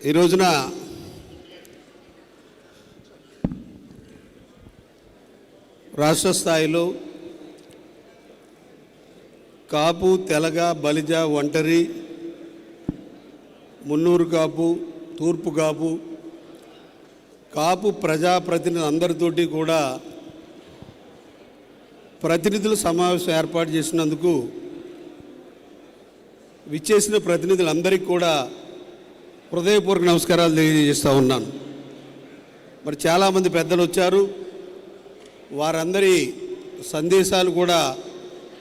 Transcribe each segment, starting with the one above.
ఈ రోజున రాష్ట్ర స్థాయిలో కాపు, తెలగ, బలిజ, ఒంటరి, మున్నూరు కాపు, తూర్పు కాపు, కాపు ప్రజాప్రతినిధులు అందరితోటి కూడా ప్రతినిధుల సమావేశం ఏర్పాటు చేసినందుకు విచ్చేసిన ప్రతినిధులందరికీ కూడా హృదయపూర్వక నమస్కారాలు తెలియజేస్తూ ఉన్నాను. మరి చాలామంది పెద్దలు వచ్చారు, వారందరి సందేశాలు కూడా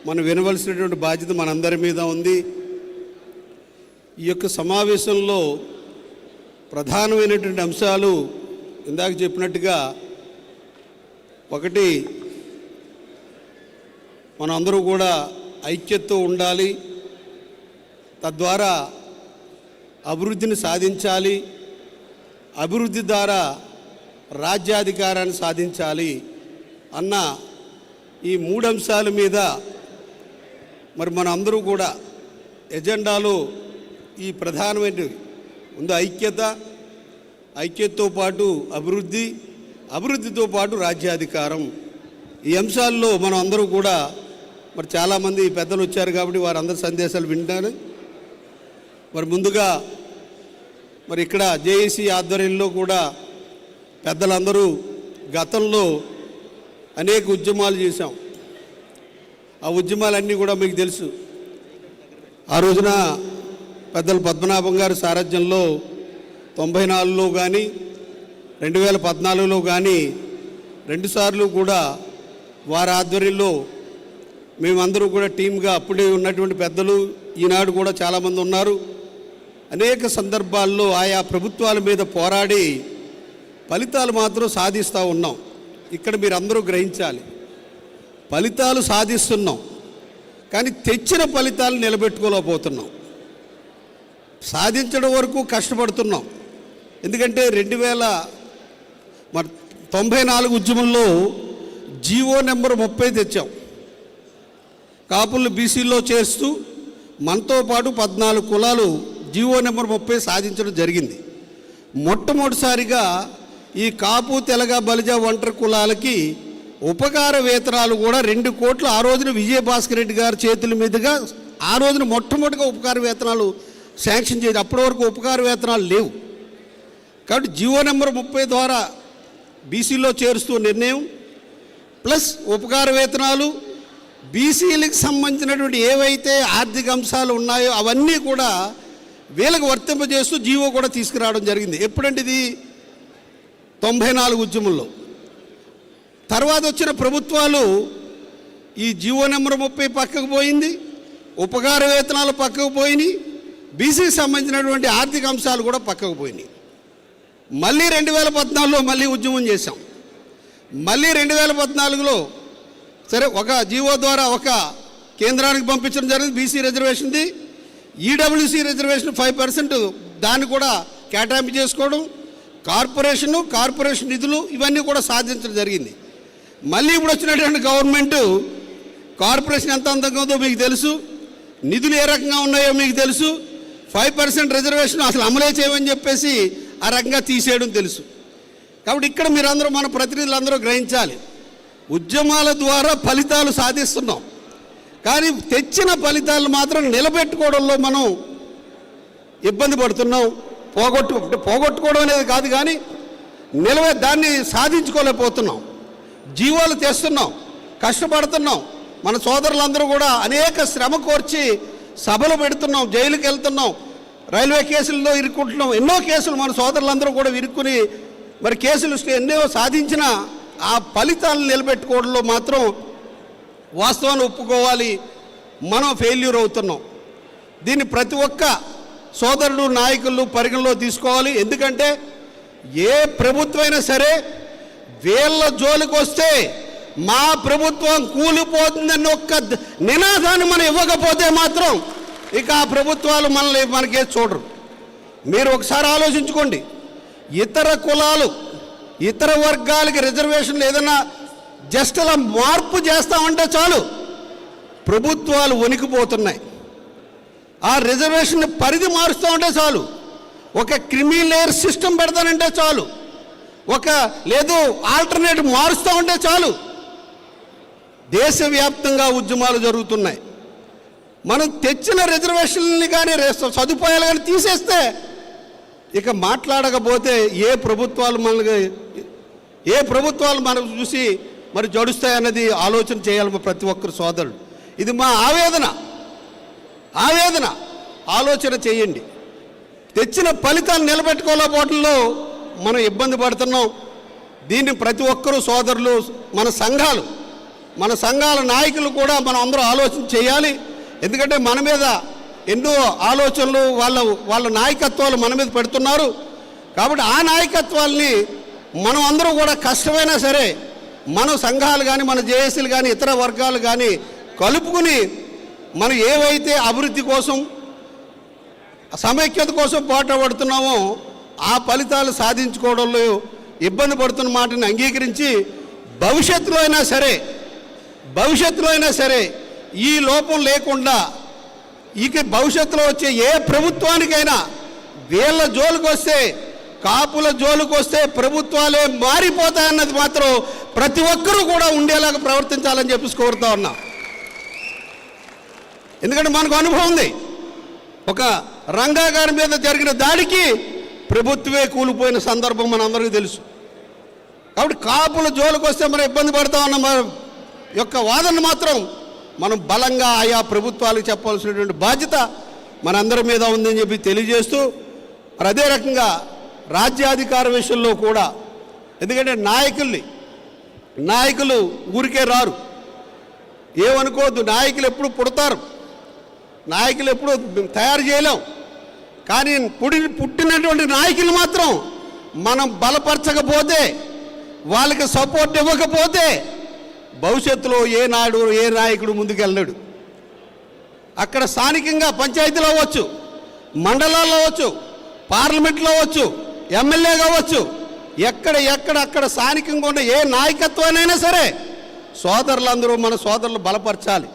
మనం వినవలసినటువంటి బాధ్యత మనందరి మీద ఉంది. ఈ యొక్క సమావేశంలో ప్రధానమైనటువంటి అంశాలు ఇందాక చెప్పినట్టుగా, ఒకటి, మనందరూ కూడా ఐక్యతతో ఉండాలి, తద్వారా అభివృద్ధిని సాధించాలి, అభివృద్ధి ద్వారా రాజ్యాధికారాన్ని సాధించాలి అన్న ఈ మూడు అంశాల మీద మరి మన అందరూ కూడా ఎజెండాలో ఈ ప్రధానమైన ఉంది. ఐక్యతతో పాటు అభివృద్ధి, అభివృద్ధితో పాటు రాజ్యాధికారం. ఈ అంశాల్లో మనం అందరూ కూడా మరి చాలామంది పెద్దలు వచ్చారు కాబట్టి వారందరి సందేశాలు వింటారు. మరి ముందుగా మరి ఇక్కడ జేఏసీ ఆధ్వర్యంలో కూడా పెద్దలందరూ గతంలో అనేక ఉద్యమాలు చేశాం. ఆ ఉద్యమాలన్నీ కూడా మీకు తెలుసు. ఆ రోజున పెద్దలు పద్మనాభం గారి సారథ్యంలో 94లో కానీ 2014లో కానీ రెండుసార్లు కూడా వారి ఆధ్వర్యంలో మేమందరూ కూడా టీమ్గా అప్పుడే ఉన్నటువంటి పెద్దలు ఈనాడు కూడా చాలామంది ఉన్నారు. అనేక సందర్భాల్లో ఆయా ప్రభుత్వాల మీద పోరాడి ఫలితాలు మాత్రం సాధిస్తూ ఉన్నాం. ఇక్కడ మీరు అందరూ గ్రహించాలి, ఫలితాలు సాధిస్తున్నాం కానీ తెచ్చిన ఫలితాలు నిలబెట్టుకోలేకపోతున్నాం. సాధించడం వరకు కష్టపడుతున్నాం. ఎందుకంటే 1994 ఉద్యమంలో జీవో నెంబర్ 30 తెచ్చాం. కాపులను బీసీలో చేస్తూ మనతో పాటు 14 కులాలు జీవో నెంబర్ 30 సాధించడం జరిగింది. మొట్టమొదటిసారిగా ఈ కాపు, తెలగ, బలిజ, ఒంటరి కులాలకి ఉపకార వేతనాలు కూడా 2 కోట్లు ఆ రోజున విజయభాస్కర్ రెడ్డి గారి చేతుల మీదుగా ఆ రోజున మొట్టమొదటిగా ఉపకార వేతనాలు శాంక్షన్ చేసి, అప్పటి వరకు ఉపకార వేతనాలు లేవు. కాబట్టి జీవో నెంబర్ 30 ద్వారా బీసీలో చేరుస్తూ నిర్ణయం, ప్లస్ ఉపకార వేతనాలు, బీసీలకు సంబంధించినటువంటి ఏవైతే ఆర్థిక అంశాలు ఉన్నాయో అవన్నీ కూడా వీళ్ళకు వర్తింపజేస్తూ జీవో కూడా తీసుకురావడం జరిగింది. ఎప్పుడంటే ఇది 94 ఉద్యమంలో. తర్వాత వచ్చిన ప్రభుత్వాలు ఈ జీవో నెంబర్ 30 పక్కకు పోయింది, ఉపకార వేతనాలు పక్కకు పోయినాయి, బీసీకి సంబంధించినటువంటి ఆర్థిక అంశాలు కూడా పక్కకు పోయినాయి. మళ్ళీ 2014లో మళ్ళీ ఉద్యమం చేశాం. మళ్ళీ 2014లో సరే ఒక జీవో ద్వారా ఒక కేంద్రానికి పంపించడం జరిగింది బీసీ రిజర్వేషన్ది. ఈడబ్ల్యూసీ రిజర్వేషన్ 5% దాన్ని కూడా కేటాయింపు చేసుకోవడం, కార్పొరేషన్ నిధులు ఇవన్నీ కూడా సాధించడం జరిగింది. మళ్ళీ ఇప్పుడు వచ్చినటువంటి గవర్నమెంటు కార్పొరేషన్ ఎంత అందంగా ఉందో మీకు తెలుసు, నిధులు ఏ రకంగా ఉన్నాయో మీకు తెలుసు, 5% రిజర్వేషన్ అసలు అమలే చేయమని చెప్పేసి ఆ రకంగా తీసేయడం తెలుసు. కాబట్టి ఇక్కడ మీరందరూ మన ప్రతినిధులందరూ గ్రహించాలి, ఉద్యమాల ద్వారా ఫలితాలు సాధిస్తున్నాం కానీ తెచ్చిన ఫలితాలు మాత్రం నిలబెట్టుకోవడంలో మనం ఇబ్బంది పడుతున్నాం. పోగొట్టుకోవడం అనేది కాదు కానీ దాన్ని సాధించుకోలేకపోతున్నాం. జీవోలు తెస్తున్నాం, కష్టపడుతున్నాం, మన సోదరులందరూ కూడా అనేక శ్రమ కోర్చి సభలు పెడుతున్నాం, జైలుకి వెళ్తున్నాం, రైల్వే కేసుల్లో ఇరుక్కుంటున్నాం. ఎన్నో కేసులు మన సోదరులందరూ కూడా ఇరుక్కుని మరి కేసులు ఎన్నో సాధించిన ఆ ఫలితాలను నిలబెట్టుకోవడంలో మాత్రం వాస్తవాన్ని ఒప్పుకోవాలి, మనం ఫెయిల్యూర్ అవుతున్నాం. దీన్ని ప్రతి ఒక్క సోదరుడు, నాయకులు పరిగణలో తీసుకోవాలి. ఎందుకంటే ఏ ప్రభుత్వమైనా సరే వీళ్ళ జోలికి వస్తే మా ప్రభుత్వం కూలిపోతుందని ఒక్క నినాదాన్ని మనం ఇవ్వకపోతే మాత్రం ఇక ఆ ప్రభుత్వాలు మనకే చూడరు. మీరు ఒకసారి ఆలోచించుకోండి, ఇతర కులాలు, ఇతర వర్గాలకి రిజర్వేషన్లు ఏదైనా జస్ట్ అలా మార్పు చేస్తామంటే చాలు ప్రభుత్వాలు వణికిపోతున్నాయి. ఆ రిజర్వేషన్ పరిధి మారుస్తూ ఉంటే చాలు ఒక క్రిమి లేయర్ సిస్టమ్ పెడతానంటే చాలు, లేదు ఆల్టర్నేటివ్ మారుస్తూ ఉంటే చాలు. దేశవ్యాప్తంగా ఉద్యమాలు జరుగుతున్నాయి. మనం తెచ్చిన రిజర్వేషన్ని కానీ సదుపాయాలు కానీ తీసేస్తే ఇక మాట్లాడకపోతే ఏ ప్రభుత్వాలు మనకు చూసి మరి జడుస్తాయన్నది ఆలోచన చేయాలి ప్రతి ఒక్కరు సోదరుడు. ఇది మా ఆవేదన. ఆలోచన చేయండి. తెచ్చిన ఫలితాన్ని నిలబెట్టుకోలేకపోవడంలో మనం ఇబ్బంది పడుతున్నాం. దీన్ని ప్రతి ఒక్కరూ సోదరులు, మన సంఘాల నాయకులు కూడా మనం అందరూ ఆలోచన చేయాలి. ఎందుకంటే మన మీద ఎన్నో ఆలోచనలు వాళ్ళ నాయకత్వాలు మన మీద పెడుతున్నారు. కాబట్టి ఆ నాయకత్వాల్ని మనం అందరూ కూడా కష్టమైనా సరే మన సంఘాలు కానీ, మన జేఏసీలు కానీ, ఇతర వర్గాలు కానీ కలుపుకుని మనం ఏవైతే అభివృద్ధి కోసం, సమైక్యత కోసం పోరాడుతున్నామో ఆ ఫలితాలు సాధించుకోవడంలో ఇబ్బంది పడుతున్న మాటని అంగీకరించి భవిష్యత్తులో అయినా సరే ఈ లోపం లేకుండా ఇక భవిష్యత్తులో వచ్చే ఏ ప్రభుత్వానికైనా వీళ్ళ జోలికి వస్తే, కాపుల జోలికి వస్తే ప్రభుత్వాలే మారిపోతాయన్నది మాత్రం ప్రతి ఒక్కరూ కూడా ఉండేలాగా ప్రవర్తించాలని చెప్పి కోరుతా ఉన్నా. ఎందుకంటే మనకు అనుభవం ఉంది. ఒక రంగా గారి మీద జరిగిన దాడికి ప్రభుత్వమే కూలిపోయిన సందర్భం మనందరికీ తెలుసు. కాబట్టి కాపుల జోలికి వస్తే మనం ఇబ్బంది పడతా ఉన్న యొక్క వాదన మాత్రం మనం బలంగా ఆయా ప్రభుత్వాలకు చెప్పాల్సినటువంటి బాధ్యత మనందరి మీద ఉందని చెప్పి తెలియజేస్తూ, మరి అదే రకంగా రాజ్యాధికార విషయంలో కూడా, ఎందుకంటే నాయకులు ఊరికే రారు, ఏమనుకోవద్దు. నాయకులు ఎప్పుడు పుడతారు, నాయకులు ఎప్పుడు తయారు చేయలేం. కానీ పుట్టినటువంటి నాయకులు మాత్రం మనం బలపరచకపోతే, వాళ్ళకి సపోర్ట్ ఇవ్వకపోతే భవిష్యత్తులో ఏ నాయకుడు ముందుకెళ్ళాడు. అక్కడ స్థానికంగా పంచాయతీలో అవ్వచ్చు, మండలాల్లో అవ్వచ్చు, పార్లమెంట్లో అవ్వచ్చు, ఎమ్మెల్యే కావచ్చు, అక్కడ స్థానికంగా ఉన్న ఏ నాయకత్వానైనా సరే సోదరులందరూ మన సోదరులు బలపరచాలి,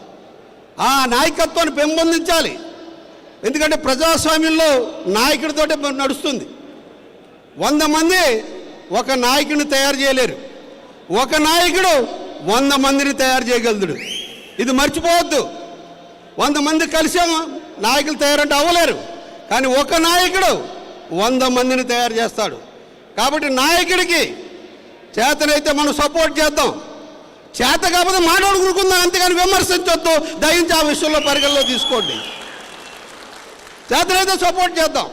ఆ నాయకత్వాన్ని పెంపొందించాలి. ఎందుకంటే ప్రజాస్వామ్యంలో నాయకుడితోటే నడుస్తుంది. 100 మంది ఒక నాయకుడిని తయారు చేయలేరు, ఒక నాయకుడు 100 మందిని తయారు చేయగలుగుతాడు. ఇది మర్చిపోవద్దు. 100 మంది కలిసి నాయకులు తయారంటే అవ్వలేరు, కానీ ఒక నాయకుడు 100 మందిని తయారు చేస్తాడు. కాబట్టి నాయకుడికి చేతనైతే మనం సపోర్ట్ చేద్దాం, చేత కాకపోతే మాట్లాడుకుందాం, అంతేగాని విమర్శించొద్దు. దయించి ఆ విషయంలో పరిగణలో తీసుకోండి. చేతనైతే సపోర్ట్ చేద్దాం,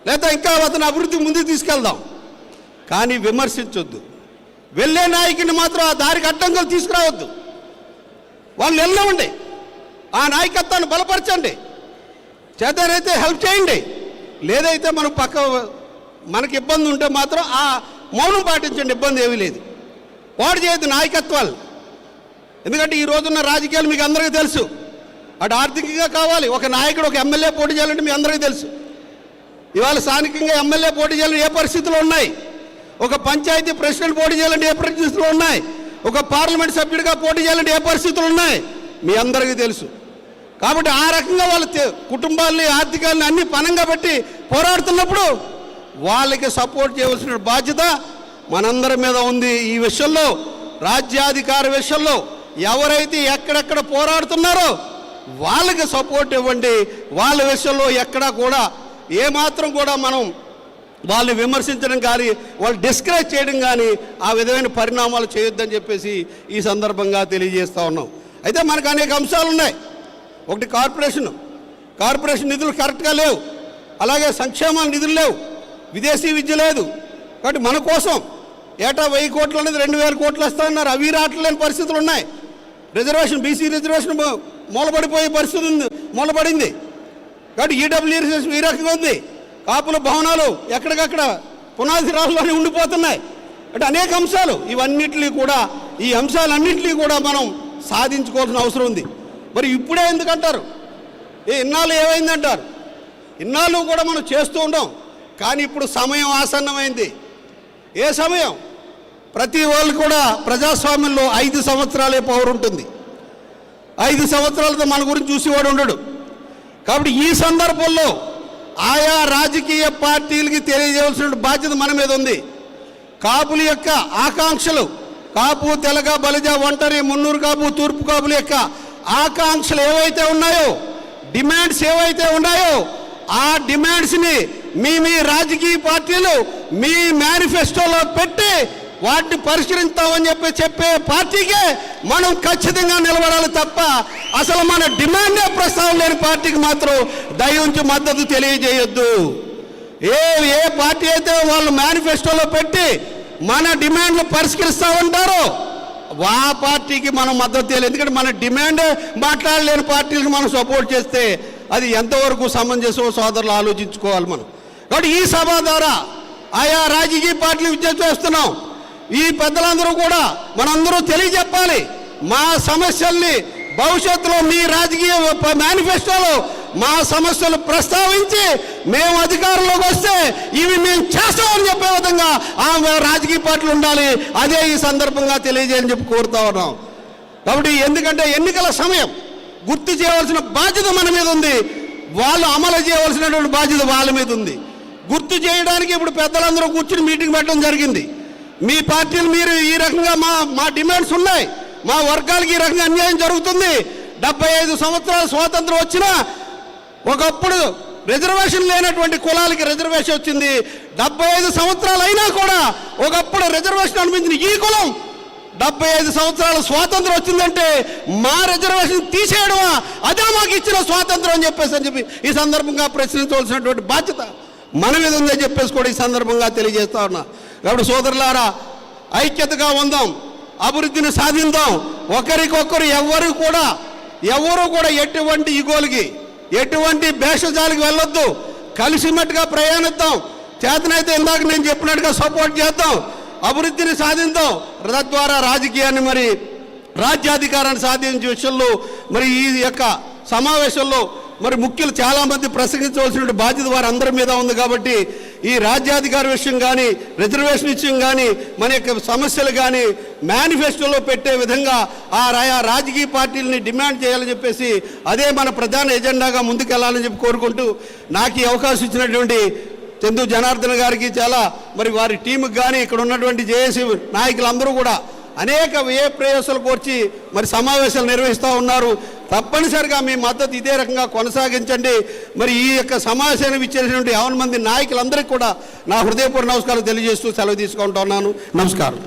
లేదా ఇంకా అతని అభివృద్ధి ముందుకు తీసుకెళ్దాం, కానీ విమర్శించొద్దు. వెళ్ళే నాయకుడిని మాత్రం ఆ దారికి అడ్డంకులు తీసుకురావద్దు. వాళ్ళు వెళ్ళవండి, ఆ నాయకత్వాన్ని బలపరచండి, చేతనైతే హెల్ప్ చేయండి. లేదైతే మనం మనకి ఇబ్బంది ఉంటే మాత్రం ఆ మౌనం పాటించండి, ఇబ్బంది ఏమీ లేదు. వాడు చేయొద్దు నాయకత్వాలు. ఎందుకంటే ఈ రోజున్న రాజకీయాలు మీకు అందరికీ తెలుసు. అటు ఆర్థికంగా కావాలి, ఒక నాయకుడు ఒక ఎమ్మెల్యే పోటీ చేయాలంటే మీ అందరికీ తెలుసు. ఇవాళ స్థానికంగా ఎమ్మెల్యే పోటీ చేయాలంటే ఏ పరిస్థితులు ఉన్నాయి, ఒక పంచాయతీ ప్రెసిడెంట్ పోటీ చేయాలంటే ఏ పరిస్థితులు ఉన్నాయి, ఒక పార్లమెంట్ సభ్యుడిగా పోటీ చేయాలంటే ఏ పరిస్థితులు ఉన్నాయి మీ అందరికీ తెలుసు. కాబట్టి ఆ రకంగా వాళ్ళ కుటుంబాలని, ఆర్థికాలని అన్ని పనంగా పెట్టి పోరాడుతున్నప్పుడు వాళ్ళకి సపోర్ట్ చేయవలసిన బాధ్యత మనందరి మీద ఉంది. ఈ విషయంలో, రాజ్యాధికార విషయంలో ఎవరైతే ఎక్కడెక్కడ పోరాడుతున్నారో వాళ్ళకి సపోర్ట్ ఇవ్వండి. వాళ్ళ విషయంలో ఎక్కడా కూడా ఏమాత్రం కూడా మనం వాళ్ళు విమర్శించడం కానీ, వాళ్ళు డిస్కరేజ్ చేయడం కానీ ఆ విధమైన పరిణామాలు చేయొద్దని చెప్పేసి ఈ సందర్భంగా తెలియజేస్తూ ఉన్నాం. అయితే మనకు అనేక అంశాలు ఉన్నాయి. ఒకటి కార్పొరేషన్ నిధులు కరెక్ట్గా లేవు, అలాగే సంక్షేమ నిధులు లేవు, విదేశీ విద్య లేదు. కాబట్టి మన కోసం ఏటా 1000 కోట్లు అనేది 2000 కోట్లు వస్తాయన్నారు, అవి రావట్లేని పరిస్థితులు ఉన్నాయి. బీసీ రిజర్వేషన్ మూలపడిపోయే పరిస్థితి మూలపడింది. కాబట్టి ఈడబ్ల్యూఎస్ ఈ రకంగా ఉంది. కాపుల భవనాలు ఎక్కడికక్కడ పునాది రాళ్ళలోనే ఉండిపోతున్నాయి. అంటే అనేక అంశాలు, ఈ అంశాలన్నింటినీ కూడా మనం సాధించుకోవాల్సిన అవసరం ఉంది. మరి ఇప్పుడే ఎందుకంటారు, ఇన్నాళ్ళు ఏమైందంటారు. ఇన్నాళ్ళు కూడా మనం చేస్తూ ఉంటాం, కానీ ఇప్పుడు సమయం ఆసన్నమైంది. ఏ సమయం? ప్రతి వాళ్ళు కూడా ప్రజాస్వామ్యంలో 5 సంవత్సరాలే పవర్ ఉంటుంది. 5 సంవత్సరాలతో మన గురించి చూసేవాడు ఉండడు. కాబట్టి ఈ సందర్భంలో ఆయా రాజకీయ పార్టీలకి తెలియజేయాల్సిన బాధ్యత మన మీద ఉంది. కాపుల యొక్క ఆకాంక్షలు, కాపు, తెలగ, బలిజ, ఒంటరి, మున్నూరు కాపు, తూర్పు కాపుల యొక్క ఆకాంక్షలు ఏవైతే ఉన్నాయో, డిమాండ్స్ ఏవైతే ఉన్నాయో, ఆ డిమాండ్స్ని మీ రాజకీయ పార్టీలు మీ మేనిఫెస్టోలో పెట్టి వాటిని పరిష్కరిస్తామని చెప్పే పార్టీకే మనం ఖచ్చితంగా నిలబడాలి తప్ప అసలు మన డిమాండే ప్రస్తావన లేని పార్టీకి మాత్రం దయించి మద్దతు తెలియజేయొద్దు. ఏ పార్టీ అయితే వాళ్ళు మేనిఫెస్టోలో పెట్టి మన డిమాండ్లు పరిష్కరిస్తామంటారో ఆ పార్టీకి మనం మద్దతు తెలియదు. ఎందుకంటే మన డిమాండ్ మాట్లాడలేని పార్టీలకు మనం సపోర్ట్ చేస్తే అది ఎంతవరకు సమంజసమో సోదరులు ఆలోచించుకోవాలి మనం. కాబట్టి ఈ సభ ద్వారా ఆయా రాజకీయ పార్టీలు విజ్ఞప్తి చేస్తున్నాం. ఈ పెద్దలందరూ కూడా మనందరూ తెలియజెప్పాలి. మా సమస్యల్ని భవిష్యత్తులో మీ రాజకీయ మేనిఫెస్టోలో మా సమస్యలు ప్రస్తావించి మేము అధికారంలోకి వస్తే ఇవి మేము చేస్తామని చెప్పే విధంగా ఆ రాజకీయ పార్టీలు ఉండాలి. అదే ఈ సందర్భంగా తెలియజేయని చెప్పి కోరుతా ఉన్నాం. కాబట్టి ఎందుకంటే ఎన్నికల సమయం గుర్తు చేయవలసిన బాధ్యత మన మీద ఉంది, వాళ్ళు అమలు చేయవలసినటువంటి బాధ్యత వాళ్ళ మీద ఉంది. గుర్తు చేయడానికి ఇప్పుడు పెద్దలందరూ కూర్చుని మీటింగ్ పెట్టడం జరిగింది. మీ పార్టీలు మీరు ఈ రకంగా మా డిమాండ్స్ ఉన్నాయి, మా వర్గాలకి ఈ రకంగా అన్యాయం జరుగుతుంది. 75 సంవత్సరాల స్వాతంత్రం వచ్చినా ఒకప్పుడు రిజర్వేషన్ లేనటువంటి కులాలకి రిజర్వేషన్ వచ్చింది. 75 సంవత్సరాలు అయినా కూడా ఒకప్పుడు రిజర్వేషన్ అనిపించిన ఈ కులం 75 సంవత్సరాల స్వాతంత్రం వచ్చిందంటే మా రిజర్వేషన్ తీసేయడమా, అదే మాకు ఇచ్చిన స్వాతంత్రం అని చెప్పి ఈ సందర్భంగా ప్రశ్నించవలసినటువంటి బాధ్యత మన మీద ఉందని చెప్పేసి కూడా ఈ సందర్భంగా తెలియజేస్తా ఉన్నా. కాబట్టి సోదరులారా, ఐక్యతగా ఉందాం, అభివృద్ధిని సాధిద్దాం. ఒకరికొకరు ఎవరు కూడా ఎటువంటి ఇగోలకి ఎటువంటి భేషజాలకి వెళ్ళొద్దు. కలిసిమెట్టుగా ప్రయాణిద్దాం. చేతనైతే ఇందాక నేను చెప్పినట్టుగా సపోర్ట్ చేద్దాం, అభివృద్ధిని సాధిద్దాం. తద్వారా రాజకీయాన్ని రాజ్యాధికారాన్ని సాధించే విషయంలో ఈ యొక్క సమావేశంలో ముఖ్యులు చాలామంది ప్రసంగించవలసిన బాధ్యత వారందరి మీద ఉంది. కాబట్టి ఈ రాజ్యాధికార విషయం కానీ, రిజర్వేషన్ విషయం కానీ, మన యొక్క సమస్యలు కానీ మేనిఫెస్టోలో పెట్టే విధంగా ఆ రాజకీయ పార్టీలని డిమాండ్ చేయాలని చెప్పేసి అదే మన ప్రధాన ఎజెండాగా ముందుకెళ్లాలని చెప్పి కోరుకుంటూ నాకు ఈ అవకాశం ఇచ్చినటువంటి చందు జనార్దన్ గారికి చాలా వారి టీంకి కానీ ఇక్కడ ఉన్నటువంటి జేఏసీ నాయకులందరూ కూడా అనేక ప్రయాసాలు కోర్చి సమావేశాలు నిర్వహిస్తూ ఉన్నారు. తప్పనిసరిగా మీ మద్దతు ఇదే రకంగా కొనసాగించండి. ఈ యొక్క సమావేశానికి ఇచ్చేసినటువంటి 50 మంది నాయకులందరికీ కూడా నా హృదయపూర్వక నమస్కారం తెలియజేస్తూ సెలవు తీసుకుంటూ ఉన్నాను. నమస్కారం.